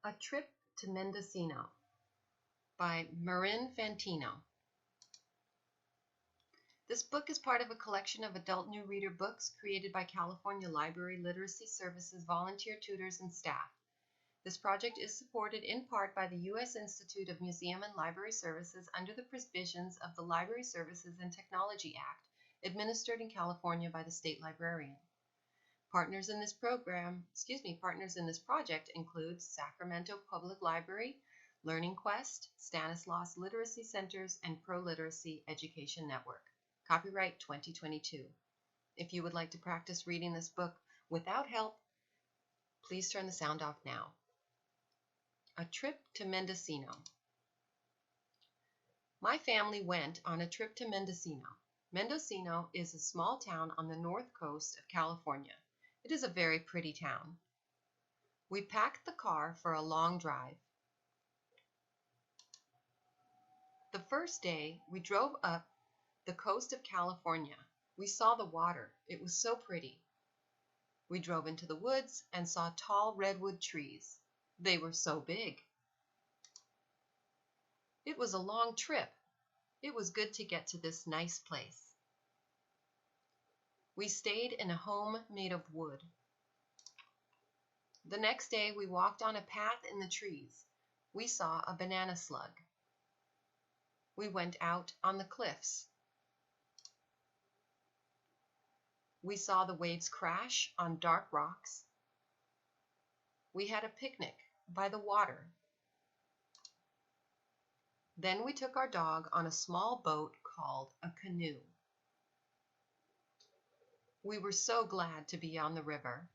A Trip to Mendocino by Fantino. This book is part of a collection of adult new reader books created by California Library Literacy Services volunteer tutors and staff. This project is supported in part by the U.S. Institute of Museum and Library Services under the provisions of the Library Services and Technology Act, administered in California by the state librarian. Partners in this project include Sacramento Public Library, Learning Quest, Stanislaus Literacy Centers, and Pro-Literacy Education Network. Copyright 2022. If you would like to practice reading this book without help, please turn the sound off now. A Trip to Mendocino. My family went on a trip to Mendocino. Mendocino is a small town on the north coast of California. It is a very pretty town. We packed the car for a long drive. The first day, we drove up the coast of California. We saw the water. It was so pretty. We drove into the woods and saw tall redwood trees. They were so big. It was a long trip. It was good to get to this nice place. We stayed in a home made of wood. The next day, we walked on a path in the trees. We saw a banana slug. We went out on the cliffs. We saw the waves crash on dark rocks. We had a picnic by the water. Then we took our dog on a small boat called a canoe. We were so glad to be on the river.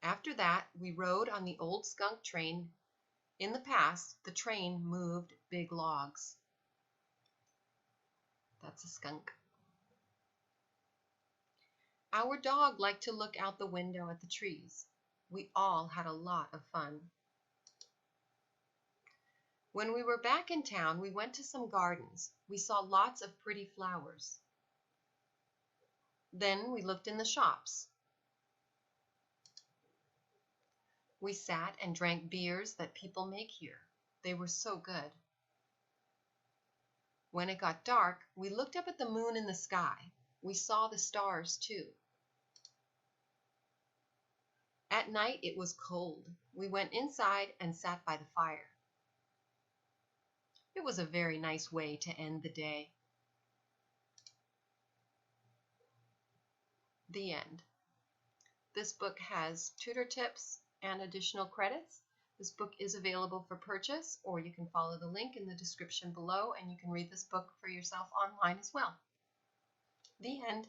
After that, we rode on the old skunk train. In the past, the train moved big logs. That's a skunk. Our dog liked to look out the window at the trees. We all had a lot of fun. When we were back in town, we went to some gardens. We saw lots of pretty flowers. Then we looked in the shops. We sat and drank beers that people make here. They were so good. When it got dark, we looked up at the moon in the sky. We saw the stars too. At night it was cold. We went inside and sat by the fire. It was a very nice way to end the day. The end. This book has tutor tips and additional credits. This book is available for purchase, or you can follow the link in the description below and you can read this book for yourself online as well. The end.